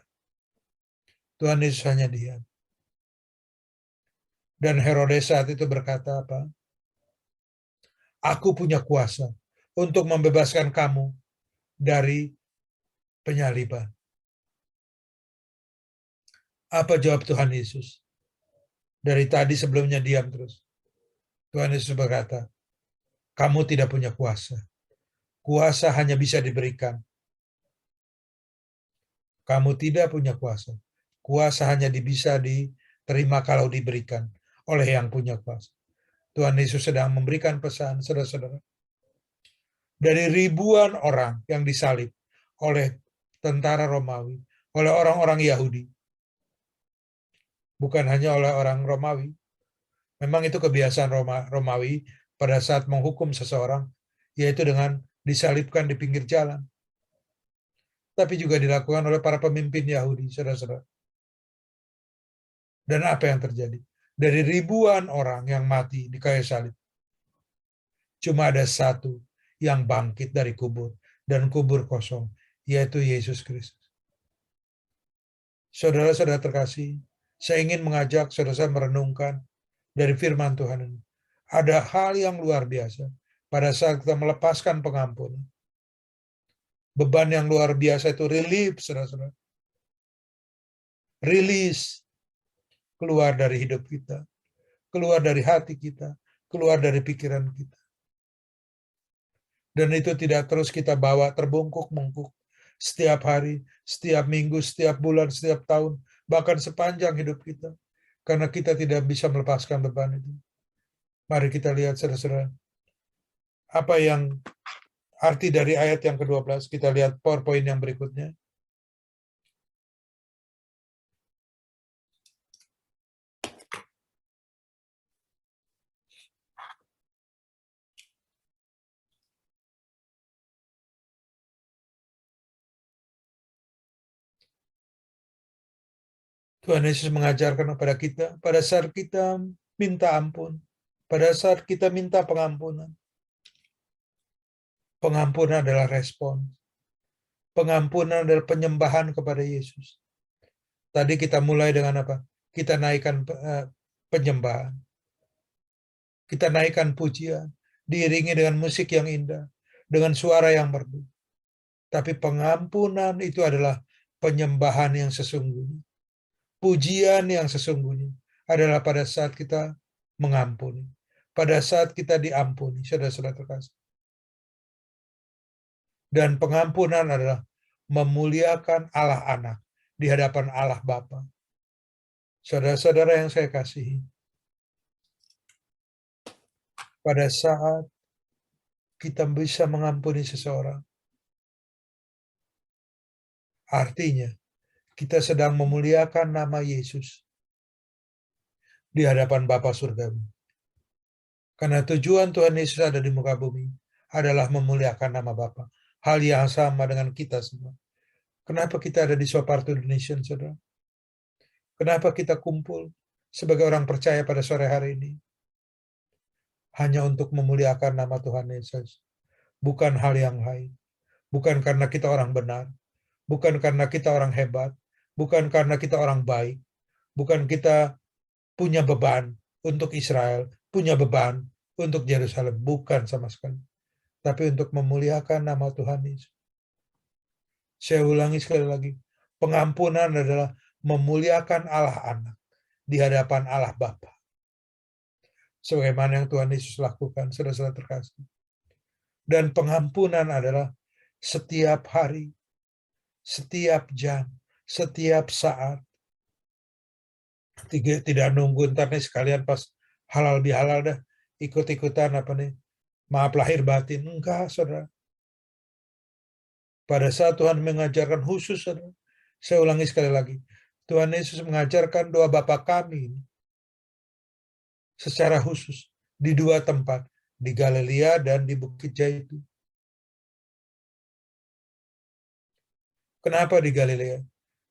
Tuhan Yesus hanya diam. Dan Herodes saat itu berkata apa? "Aku punya kuasa untuk membebaskan kamu dari penyaliban." Apa jawab Tuhan Yesus? Dari tadi sebelumnya diam terus. Tuhan Yesus berkata, "Kamu tidak punya kuasa. Kuasa hanya bisa diberikan. Kamu tidak punya kuasa. Kuasa hanya bisa diterima kalau diberikan oleh yang punya kuasa." Tuhan Yesus sedang memberikan pesan, saudara-saudara. Dari ribuan orang yang disalib oleh tentara Romawi, oleh orang-orang Yahudi, bukan hanya oleh orang Romawi. Memang itu kebiasaan Romawi pada saat menghukum seseorang, yaitu dengan disalibkan di pinggir jalan. Tapi juga dilakukan oleh para pemimpin Yahudi, saudara-saudara. Dan apa yang terjadi? Dari ribuan orang yang mati di kayu salib, cuma ada satu yang bangkit dari kubur, dan kubur kosong, yaitu Yesus Kristus. Saudara-saudara terkasih, saya ingin mengajak saudara-saudara merenungkan dari firman Tuhan ini. Ada hal yang luar biasa pada saat kita melepaskan pengampunan. Beban yang luar biasa itu relief, saudara-saudara. Rilis keluar dari hidup kita, keluar dari hati kita, keluar dari pikiran kita. Dan itu tidak terus kita bawa terbungkuk-bungkuk setiap hari, setiap minggu, setiap bulan, setiap tahun, bahkan sepanjang hidup kita. Karena kita tidak bisa melepaskan beban itu. Mari kita lihat, saudara-saudara, apa yang arti dari ayat yang ke-12. Kita lihat PowerPoint yang berikutnya. Tuhan Yesus mengajarkan kepada kita pada saat kita minta ampun, pada saat kita minta pengampunan. Pengampunan adalah respon. Pengampunan adalah penyembahan kepada Yesus. Tadi kita mulai dengan apa? Kita naikkan penyembahan. Kita naikkan pujian, diiringi dengan musik yang indah, dengan suara yang merdu. Tapi pengampunan itu adalah penyembahan yang sesungguhnya. Pujian yang sesungguhnya adalah pada saat kita mengampuni. Pada saat kita diampuni, saudara-saudara terkasih. Dan pengampunan adalah memuliakan Allah Anak di hadapan Allah Bapa. Saudara-saudara yang saya kasihi, pada saat kita bisa mengampuni seseorang, artinya kita sedang memuliakan nama Yesus di hadapan Bapa Surgawi. Karena tujuan Tuhan Yesus ada di muka bumi adalah memuliakan nama Bapa. Hal yang sama dengan kita semua. Kenapa kita ada di Sopartu Donation, saudara? Kenapa kita kumpul sebagai orang percaya pada sore hari ini? Hanya untuk memuliakan nama Tuhan Yesus. Bukan hal yang lain. Bukan karena kita orang benar. Bukan karena kita orang hebat. Bukan karena kita orang baik. Bukan kita punya beban untuk Israel. Punya beban untuk Yerusalem. Bukan sama sekali. Tapi untuk memuliakan nama Tuhan Yesus. Saya ulangi sekali lagi. Pengampunan adalah memuliakan Allah Anak di hadapan Allah Bapa. Sebagaimana yang Tuhan Yesus lakukan, saudara-saudara terkasih. Dan pengampunan adalah setiap hari, setiap jam, setiap saat. Tidak nunggu ntar nih sekalian pas halal bihalal dah, ikut-ikutan apa nih, maaf lahir batin. Enggak, saudara. Pada saat Tuhan mengajarkan khusus, saudara, saya ulangi sekali lagi, Tuhan Yesus mengajarkan doa Bapa kami secara khusus di dua tempat, di Galilea dan di Bukit Zaitun. Kenapa di Galilea?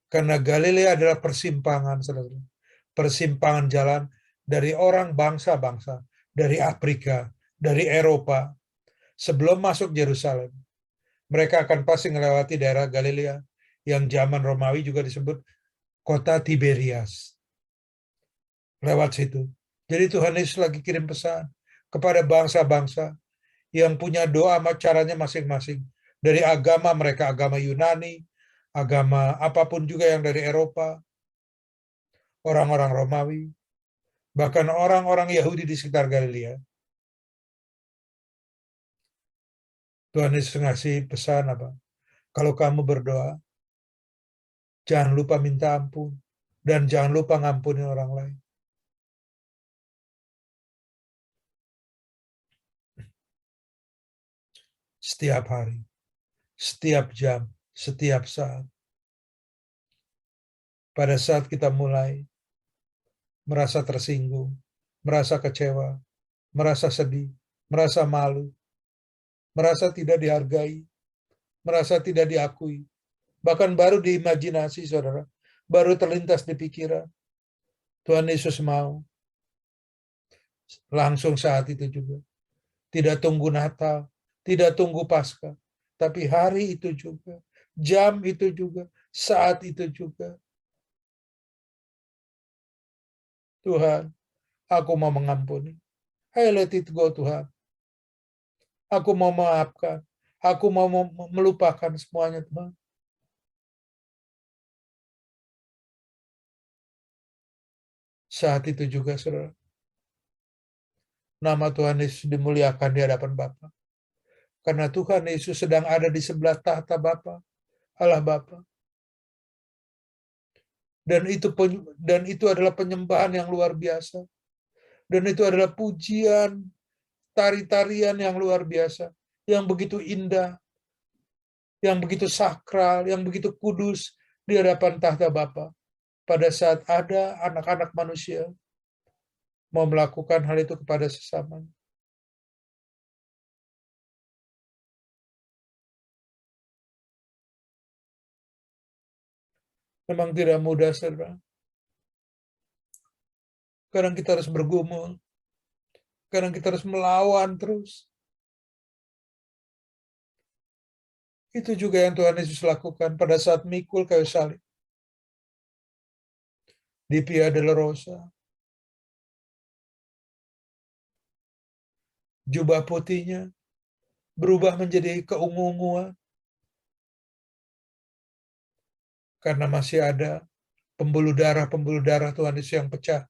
Karena Galilea adalah persimpangan, saudara. Persimpangan jalan dari orang bangsa-bangsa, dari Afrika, dari Eropa, sebelum masuk Yerusalem. Mereka akan pasti melewati daerah Galilea, yang zaman Romawi juga disebut kota Tiberias. Lewat situ. Jadi Tuhan Yesus lagi kirim pesan kepada bangsa-bangsa yang punya doa caranya masing-masing. Dari agama mereka, agama Yunani, agama apapun juga yang dari Eropa, orang-orang Romawi, bahkan orang-orang Yahudi di sekitar Galilea. Tuhan Yesus ngasih pesan apa? Kalau kamu berdoa, jangan lupa minta ampun, dan jangan lupa ngampuni orang lain. Setiap hari, setiap jam, setiap saat. pada saat kita mulai merasa tersinggung, merasa kecewa, merasa sedih, merasa malu, merasa tidak dihargai, merasa tidak diakui, bahkan baru diimajinasi, saudara, baru terlintas di pikiran, Tuhan Yesus mau langsung saat itu juga. Tidak tunggu Natal, tidak tunggu Paskah, tapi hari itu juga, jam itu juga, saat itu juga. Tuhan, aku mau mengampuni. I let it go, Tuhan. Aku mau memaafkan. Aku mau melupakan semuanya, Tuhan. Saat itu juga, saudara, nama Tuhan Yesus dimuliakan di hadapan Bapa. Karena Tuhan Yesus sedang ada di sebelah tahta Bapa, Allah Bapa. Dan itu adalah penyembahan yang luar biasa. Dan itu adalah pujian, tari-tarian yang luar biasa, yang begitu indah, yang begitu sakral, yang begitu kudus di hadapan tahta Bapa. Pada saat ada anak-anak manusia mau melakukan hal itu kepada sesama. Memang tidak mudah, saudara. Kadang kita harus bergumul. Kadang kita harus melawan terus. Itu juga yang Tuhan Yesus lakukan pada saat mikul kayu salib. Di Via Dolorosa. Jubah putihnya berubah menjadi keungu-unguan. Karena masih ada pembuluh darah Tuhan Yesus yang pecah.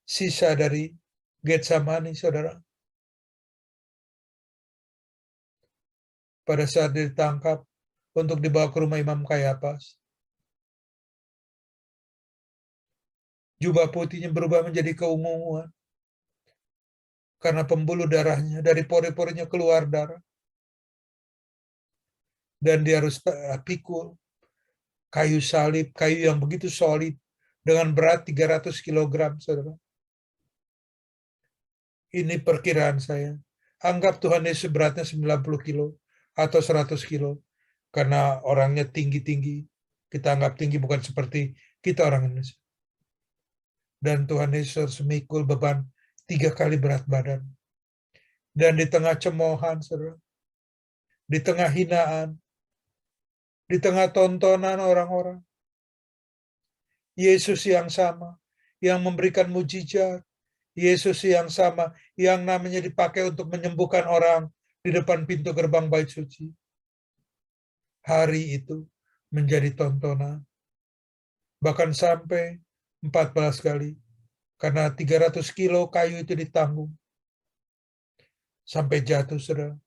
Sisa dari Getsemani, saudara. Pada saat ditangkap untuk dibawa ke rumah Imam Kayafas. Jubah putihnya berubah menjadi keungu-unguan. Karena pembuluh darahnya, dari pori-porinya keluar darah. Dan dia harus pikul kayu salib, kayu yang begitu solid, dengan berat 300 kg, saudara. Ini perkiraan saya. Anggap Tuhan Yesus beratnya 90 kilo atau 100 kilo. Karena orangnya tinggi-tinggi. Kita anggap tinggi bukan seperti kita orang Indonesia. Dan Tuhan Yesus memikul beban 3 kali berat badan. Dan di tengah cemoohan, saudara, di tengah hinaan, di tengah tontonan orang-orang, Yesus yang sama, yang memberikan mujizat, Yesus yang sama, yang namanya dipakai untuk menyembuhkan orang di depan pintu gerbang Bait Suci. Hari itu menjadi tontonan. Bahkan sampai 14 kali. Karena 300 kilo kayu itu ditanggung. Sampai jatuh, saudara.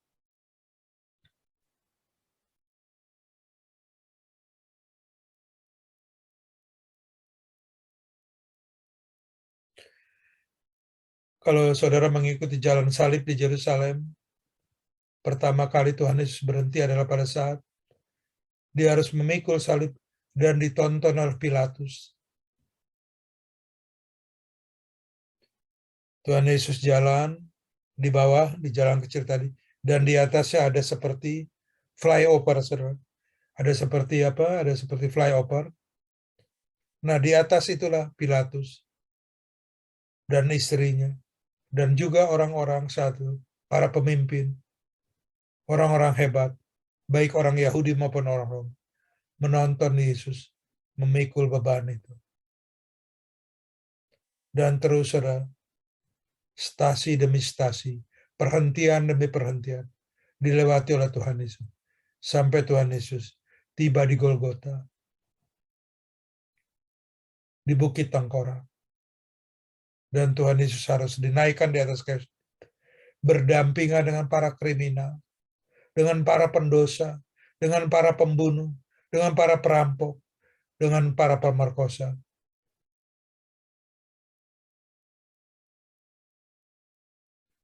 Kalau saudara mengikuti jalan salib di Yerusalem, pertama kali Tuhan Yesus berhenti adalah pada saat dia harus memikul salib dan ditonton oleh Pilatus. Tuhan Yesus jalan di bawah, di jalan kecil tadi, dan di atasnya ada seperti flyover, saudara. Ada seperti apa? Ada seperti flyover. Nah, di atas itulah Pilatus dan istrinya, dan juga orang-orang satu, para pemimpin, orang-orang hebat, baik orang Yahudi maupun orang Rom, menonton Yesus memikul beban itu. Dan terus, saudara, stasi demi stasi, perhentian demi perhentian, dilewati oleh Tuhan Yesus. Sampai Tuhan Yesus tiba di Golgota, di Bukit Tengkorak. Dan Tuhan Yesus harus dinaikkan di atas kayu, berdampingan dengan para kriminal, dengan para pendosa, dengan para pembunuh, dengan para perampok, dengan para pemerkosa.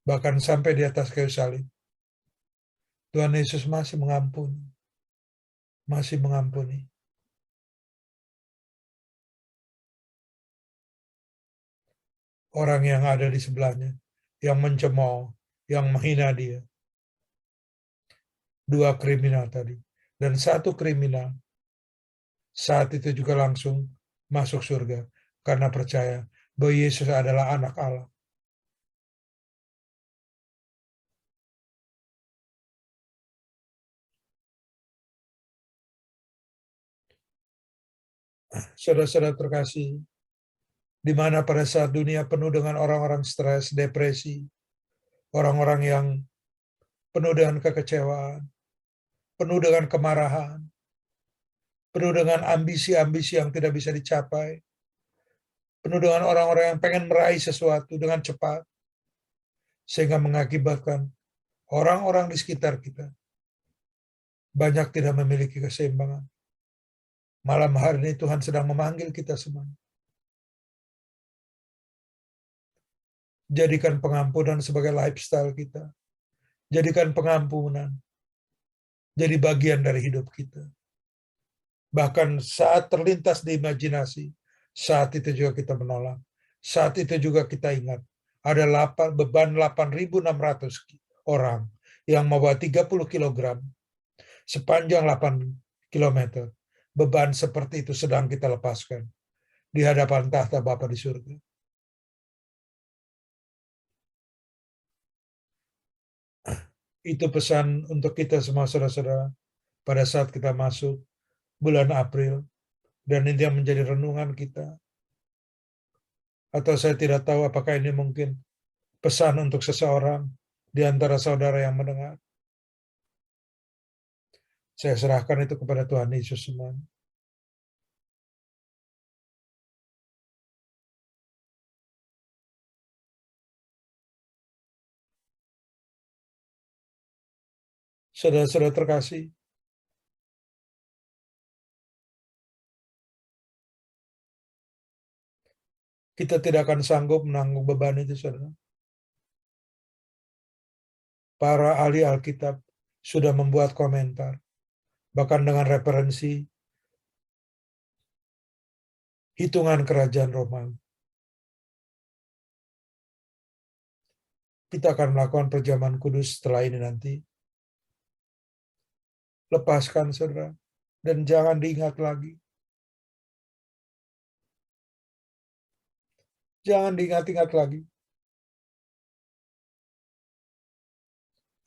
Bahkan sampai di atas kayu salib, Tuhan Yesus masih mengampuni. Masih mengampuni. orang yang ada di sebelahnya, yang mencemooh, yang menghina dia. 2 kriminal tadi. Dan 1 kriminal saat itu juga langsung masuk surga karena percaya bahwa Yesus adalah anak Allah. Saudara-saudara terkasih, di mana pada saat dunia penuh dengan orang-orang stres, depresi, orang-orang yang penuh dengan kekecewaan, penuh dengan kemarahan, penuh dengan ambisi-ambisi yang tidak bisa dicapai, penuh dengan orang-orang yang pengen meraih sesuatu dengan cepat, sehingga mengakibatkan orang-orang di sekitar kita banyak tidak memiliki keseimbangan. Malam hari ini Tuhan sedang memanggil kita semua. Jadikan pengampunan sebagai lifestyle kita. Jadikan pengampunan jadi bagian dari hidup kita. Bahkan saat terlintas di imajinasi, saat itu juga kita menolak. Saat itu juga kita ingat, ada beban 8.600 orang yang membawa 30 kg sepanjang 8 km. Beban seperti itu sedang kita lepaskan di hadapan tahta Bapa di surga. Itu pesan untuk kita semua saudara-saudara pada saat kita masuk bulan April, dan ini yang menjadi renungan kita. Atau saya tidak tahu apakah ini mungkin pesan untuk seseorang di antara saudara yang mendengar. Saya serahkan itu kepada Tuhan Yesus semua. Saudara-saudara terkasih, kita tidak akan sanggup menanggung beban itu, saudara. Para ahli Alkitab sudah membuat komentar, bahkan dengan referensi hitungan kerajaan Romawi. Kita akan melakukan perjamuan kudus setelah ini nanti. Lepaskan, saudara, dan jangan diingat lagi. Jangan diingat-ingat lagi.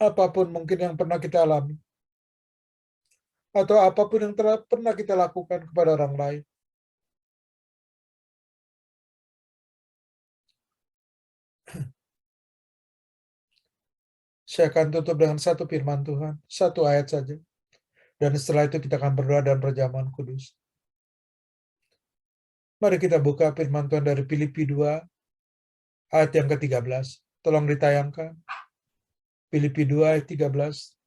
Apapun mungkin yang pernah kita alami, atau apapun yang pernah kita lakukan kepada orang lain. Saya akan tutup dengan 1 firman Tuhan, 1 ayat saja. Dan setelah itu kita akan berdoa dan perjamuan kudus. Mari kita buka firman Tuhan dari Filipi 2, ayat yang ke-13. Tolong ditayangkan. Filipi 2, ayat 13.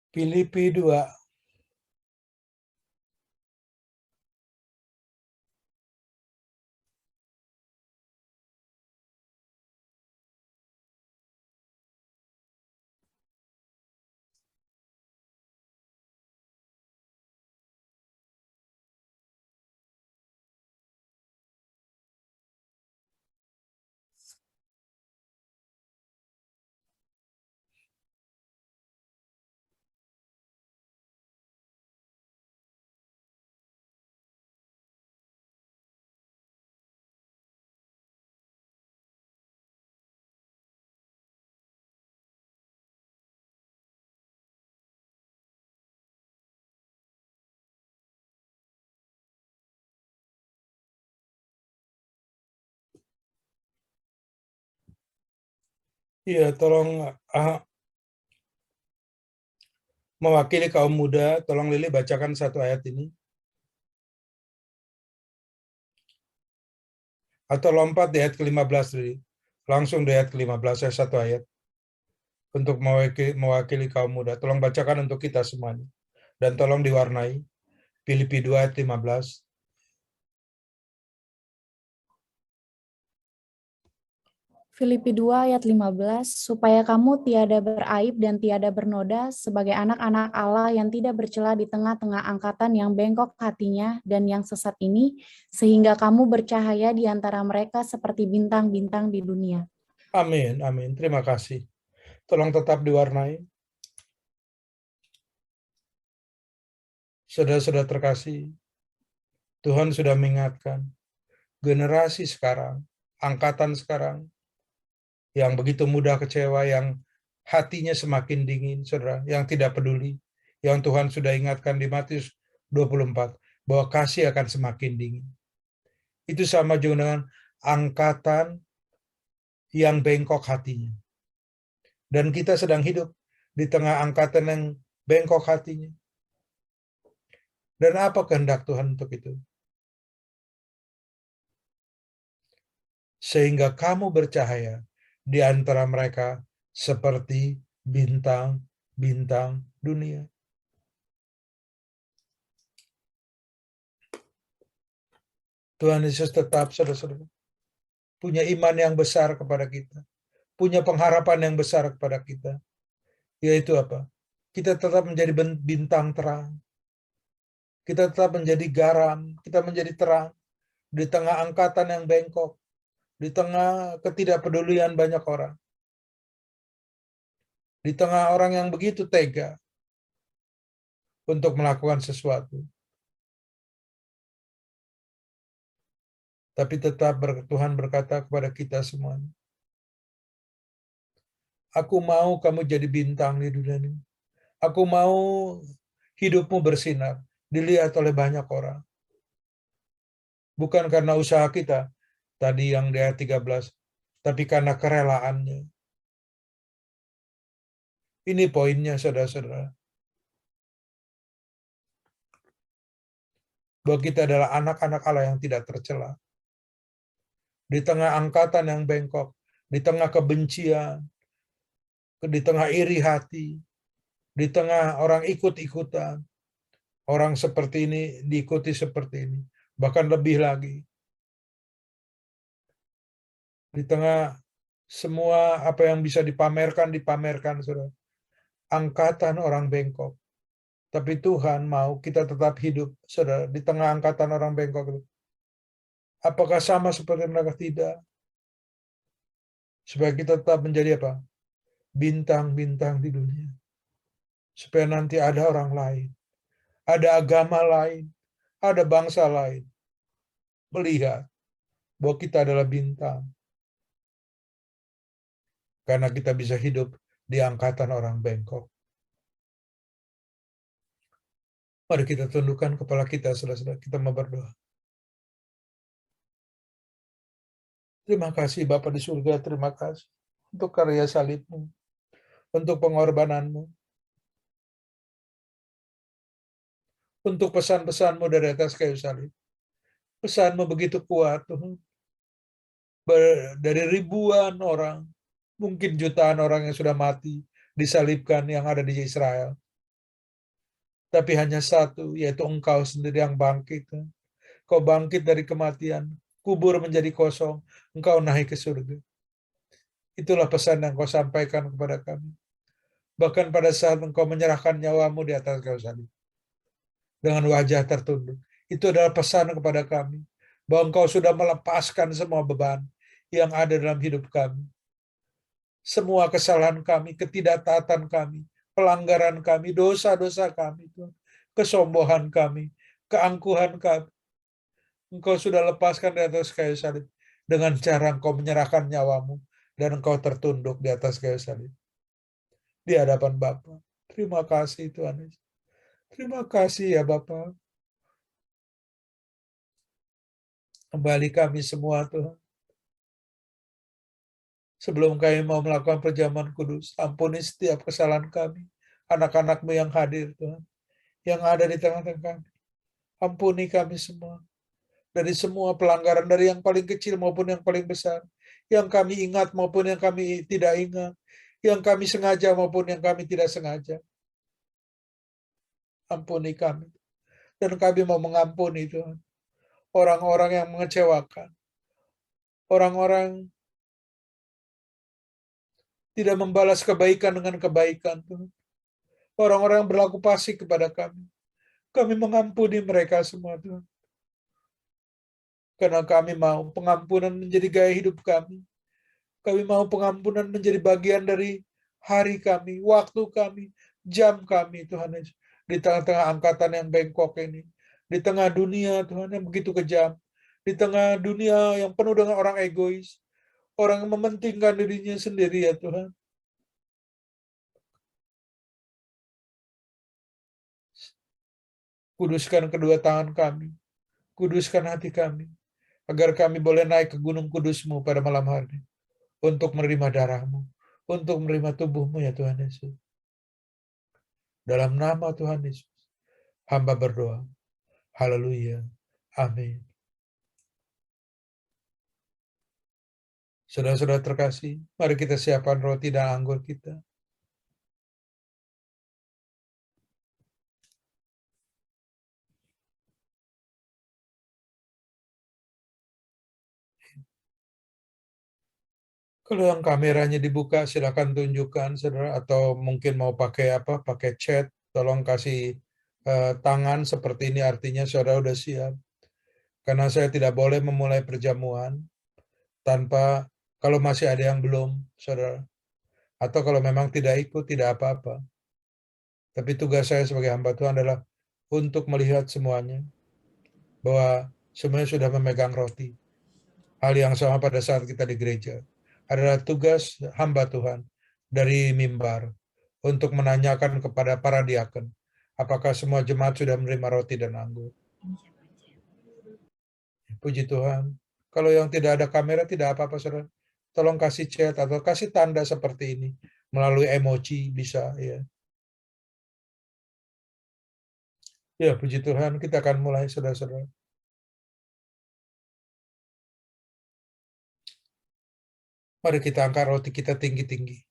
Filipi 2, ya tolong mewakili kaum muda, tolong Lili bacakan 1 ayat ini. Atau lompat di ayat ke-15, Lili. Langsung di ayat ke-15, saya satu ayat. Untuk mewakili kaum muda. Tolong bacakan untuk kita semuanya. Dan tolong diwarnai. Filipi 2 ayat 15. Filipi 2 ayat 15, supaya kamu tiada beraib dan tiada bernoda sebagai anak-anak Allah yang tidak bercela di tengah-tengah angkatan yang bengkok hatinya dan yang sesat ini, sehingga kamu bercahaya di antara mereka seperti bintang-bintang di dunia. Amin, amin. Terima kasih. Tolong tetap diwarnai. Saudara-saudara terkasih, Tuhan sudah mengingatkan generasi sekarang, angkatan sekarang, yang begitu mudah kecewa, yang hatinya semakin dingin, saudara, yang tidak peduli, yang Tuhan sudah ingatkan di Matius 24, bahwa kasih akan semakin dingin. Itu sama juga dengan angkatan yang bengkok hatinya. Dan kita sedang hidup di tengah angkatan yang bengkok hatinya. Dan apa kehendak Tuhan untuk itu? Sehingga kamu bercahaya di antara mereka seperti bintang-bintang dunia. Tuhan Yesus tetap, saudara-saudara, punya iman yang besar kepada kita. Punya pengharapan yang besar kepada kita. Yaitu apa? Kita tetap menjadi bintang terang. Kita tetap menjadi garam. Kita menjadi terang. Di tengah angkatan yang bengkok. Di tengah ketidakpedulian banyak orang. Di tengah orang yang begitu tega untuk melakukan sesuatu. Tapi tetap Tuhan berkata kepada kita semuanya, aku mau kamu jadi bintang di dunia ini. Aku mau hidupmu bersinar, dilihat oleh banyak orang. Bukan karena usaha kita, tadi yang di ayat 13, tapi karena kerelaannya. Ini poinnya, saudara-saudara. Bahwa kita adalah anak-anak Allah yang tidak tercela. Di tengah angkatan yang bengkok, di tengah kebencian, di tengah iri hati, di tengah orang ikut-ikutan, orang seperti ini diikuti seperti ini, bahkan lebih lagi. Di tengah semua apa yang bisa dipamerkan, saudara. Angkatan orang bengkok. Tapi Tuhan mau kita tetap hidup, saudara, di tengah angkatan orang bengkok itu. Apakah sama seperti mereka? Tidak. Supaya kita tetap menjadi apa? Bintang-bintang di dunia. Supaya nanti ada orang lain, ada agama lain, ada bangsa lain melihat bahwa kita adalah bintang. Karena kita bisa hidup di angkatan orang bengkok. Mari kita tundukkan kepala kita, saudara-saudara. Kita mau berdoa. Terima kasih Bapa di surga, terima kasih untuk karya salib-Mu, untuk pengorbanan-Mu, untuk pesan-pesan-Mu dari atas kayu salib. Pesan-Mu begitu kuat, Tuhan. Dari ribuan orang, mungkin jutaan orang yang sudah mati, disalibkan yang ada di Israel. Tapi hanya satu, yaitu Engkau sendiri yang bangkit. Kau bangkit dari kematian, kubur menjadi kosong, Engkau naik ke surga. Itulah pesan yang Kau sampaikan kepada kami. Bahkan pada saat Engkau menyerahkan nyawamu di atas kayu salib, dengan wajah tertunduk, itu adalah pesan kepada kami, bahwa Engkau sudah melepaskan semua beban yang ada dalam hidup kami. Semua kesalahan kami, ketidaktaatan kami, pelanggaran kami, dosa-dosa kami, kesombongan kami, keangkuhan kami, Engkau sudah lepaskan di atas kayu salib dengan cara Engkau menyerahkan nyawamu dan Engkau tertunduk di atas kayu salib di hadapan Bapa. Terima kasih Tuhan Yesus. Terima kasih ya Bapa. Kembali kami semua Tuhan. Sebelum kami mau melakukan perjamuan kudus, ampuni setiap kesalahan kami, anak-anak-Mu yang hadir Tuhan, yang ada di tengah-tengah kami. Ampuni kami semua. Dari semua pelanggaran, dari yang paling kecil maupun yang paling besar, yang kami ingat maupun yang kami tidak ingat, yang kami sengaja maupun yang kami tidak sengaja. Ampuni kami. Dan kami mau mengampuni Tuhan. Orang-orang yang mengecewakan. Orang-orang tidak membalas kebaikan dengan kebaikan Tuhan. Orang-orang yang berlaku fasik kepada kami. Kami mengampuni mereka semua Tuhan. Karena kami mau pengampunan menjadi gaya hidup kami. Kami mau pengampunan menjadi bagian dari hari kami, waktu kami, jam kami Tuhan Yesus. Di tengah-tengah angkatan yang bengkok ini. Di tengah dunia Tuhan yang begitu kejam. Di tengah dunia yang penuh dengan orang egois. Orang yang mementingkan dirinya sendiri ya Tuhan. Kuduskan kedua tangan kami. Kuduskan hati kami. Agar kami boleh naik ke gunung kudus-Mu pada malam hari. Untuk menerima darah-Mu. Untuk menerima tubuh-Mu ya Tuhan Yesus. Dalam nama Tuhan Yesus. Hamba berdoa. Haleluya. Amin. Saudara-saudara terkasih, mari kita siapkan roti dan anggur kita. Kalau yang kameranya dibuka, silakan tunjukkan, saudara. Atau mungkin mau pakai apa? Pakai chat. Tolong kasih tangan seperti ini, artinya saudara udah siap. Karena saya tidak boleh memulai perjamuan tanpa kalau masih ada yang belum, saudara. Atau kalau memang tidak ikut, tidak apa-apa. Tapi tugas saya sebagai hamba Tuhan adalah untuk melihat semuanya. Bahwa semuanya sudah memegang roti. Hal yang sama pada saat kita di gereja. Adalah tugas hamba Tuhan dari mimbar untuk menanyakan kepada para diaken apakah semua jemaat sudah menerima roti dan anggur. Puji Tuhan. Kalau yang tidak ada kamera tidak apa-apa saudara. Tolong kasih chat atau kasih tanda seperti ini melalui emoji bisa ya. Ya puji Tuhan, kita akan mulai saudara-saudara. Mari kita angkat roti kita tinggi-tinggi.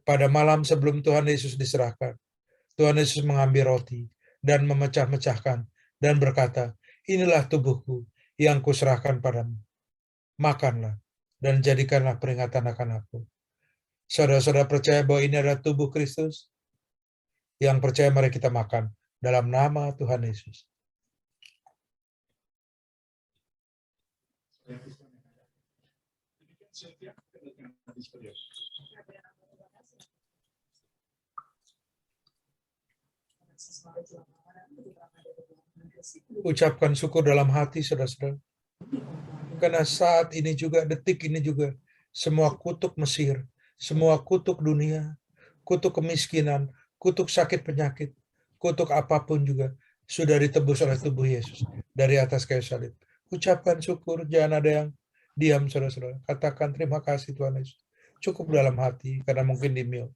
Pada malam sebelum Tuhan Yesus diserahkan, Tuhan Yesus mengambil roti dan memecah-mecahkan dan berkata, inilah tubuhku yang kuserahkan padamu. Makanlah dan jadikanlah peringatan akan aku. Saudara-saudara percaya bahwa ini adalah tubuh Kristus? Yang percaya mari kita makan dalam nama Tuhan Yesus. Ucapkan syukur dalam hati, saudara-saudara. Karena saat ini juga, detik ini juga, semua kutuk Mesir, semua kutuk dunia, kutuk kemiskinan, kutuk sakit penyakit, kutuk apapun juga, sudah ditebus oleh tubuh Yesus dari atas kayu salib. Ucapkan syukur, jangan ada yang diam, saudara-saudara. Katakan terima kasih Tuhan Yesus. Cukup dalam hati, karena mungkin di mute.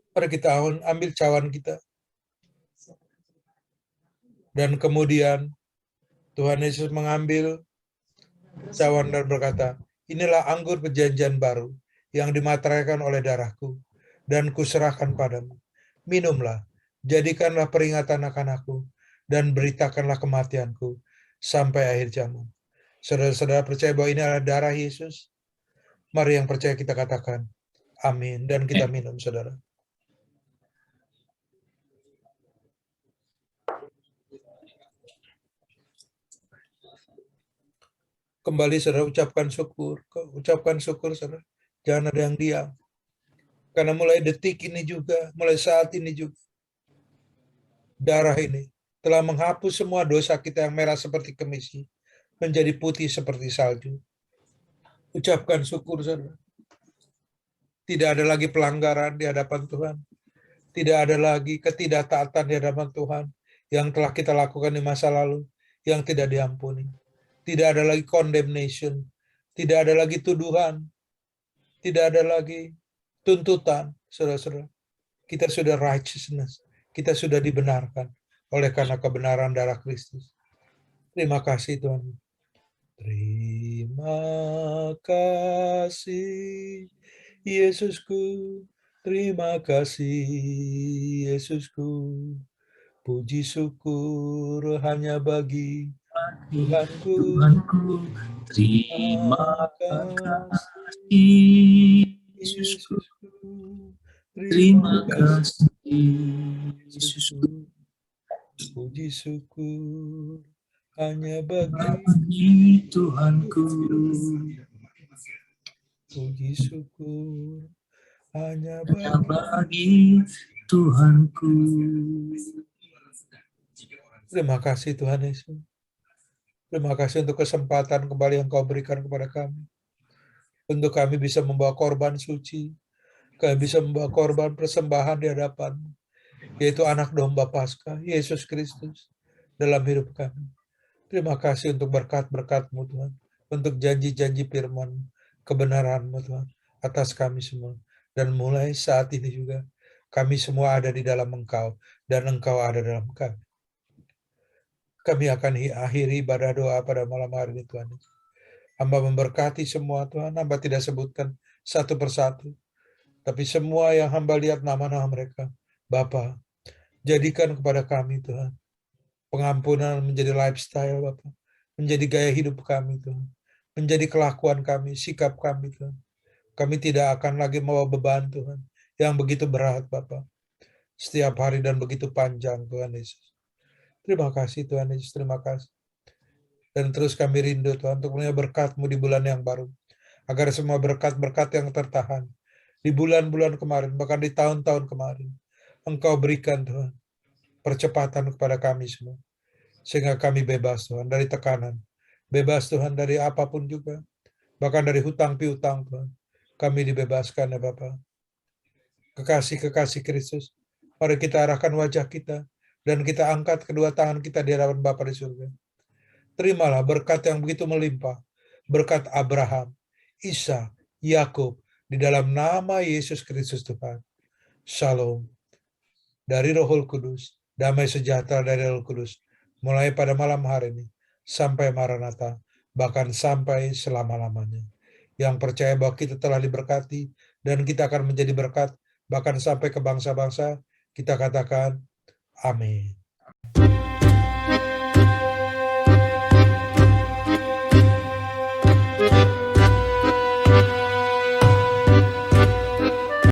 Mari kita ambil cawan kita. Dan kemudian Tuhan Yesus mengambil cawan dan berkata, inilah anggur perjanjian baru yang dimateraikan oleh darahku dan kuserahkan padamu. Minumlah, jadikanlah peringatan akan aku dan beritakanlah kematianku sampai akhir zaman. Saudara-saudara percaya bahwa ini adalah darah Yesus? Mari yang percaya kita katakan, amin. Dan kita minum, saudara. Kembali saudara ucapkan syukur saudara. Jangan ada yang diam. Karena mulai detik ini juga, mulai saat ini juga, darah ini telah menghapus semua dosa kita yang merah seperti kemisi, menjadi putih seperti salju. Ucapkan syukur saudara. Tidak ada lagi pelanggaran di hadapan Tuhan. Tidak ada lagi ketidaktaatan di hadapan Tuhan yang telah kita lakukan di masa lalu, yang tidak diampuni. Tidak ada lagi condemnation. Tidak ada lagi tuduhan. Tidak ada lagi tuntutan, saudara-saudara. Kita sudah righteousness. Kita sudah dibenarkan oleh karena kebenaran darah Kristus. Terima kasih Tuhan. Terima kasih Yesusku. Terima kasih Yesusku. Puji syukur hanya bagi Tuhanku. Terima kasih Yesusku. Terima kasih Yesusku. Puji syukur hanya bagi Tuhanku. Puji syukur hanya bagi Tuhanku. Terima kasih Tuhan Yesus. Terima kasih untuk kesempatan kembali yang Kau berikan kepada kami. Untuk kami bisa membawa korban suci. Kami bisa membawa korban persembahan di hadapan, yaitu anak domba Paskah, Yesus Kristus, dalam hidup kami. Terima kasih untuk berkat-berkat-Mu Tuhan. Untuk janji-janji firman, kebenaran-Mu Tuhan, atas kami semua. Dan mulai saat ini juga, kami semua ada di dalam Engkau, dan Engkau ada dalam kami. Kami akan akhiri ibadah doa pada malam hari ini Tuhan. Hamba memberkati semua Tuhan, hamba tidak sebutkan satu persatu. Tapi semua yang hamba lihat nama-nama mereka. Bapa, jadikan kepada kami Tuhan. Pengampunan menjadi lifestyle Bapa. Menjadi gaya hidup kami Tuhan. Menjadi kelakuan kami, sikap kami Tuhan. Kami tidak akan lagi membawa beban Tuhan. Yang begitu berat Bapa. Setiap hari dan begitu panjang Tuhan Yesus. Terima kasih Tuhan Yesus, terima kasih. Dan terus kami rindu Tuhan untuk melihat berkat-Mu di bulan yang baru. Agar semua berkat-berkat yang tertahan di bulan-bulan kemarin, bahkan di tahun-tahun kemarin, Engkau berikan Tuhan percepatan kepada kami semua. Sehingga kami bebas Tuhan dari tekanan. Bebas Tuhan dari apapun juga. Bahkan dari hutang piutang Tuhan. Kami dibebaskan ya Bapa. Kekasih-kekasih Kristus, mari kita arahkan wajah kita dan kita angkat kedua tangan kita di hadapan Bapa di surga. Terimalah berkat yang begitu melimpah. Berkat Abraham, Isa, Yakub, di dalam nama Yesus Kristus Tuhan. Shalom. Dari Roh Kudus, damai sejahtera dari Roh Kudus, mulai pada malam hari ini, sampai Maranatha, bahkan sampai selama-lamanya. Yang percaya bahwa kita telah diberkati, dan kita akan menjadi berkat, bahkan sampai ke bangsa-bangsa, kita katakan, amin.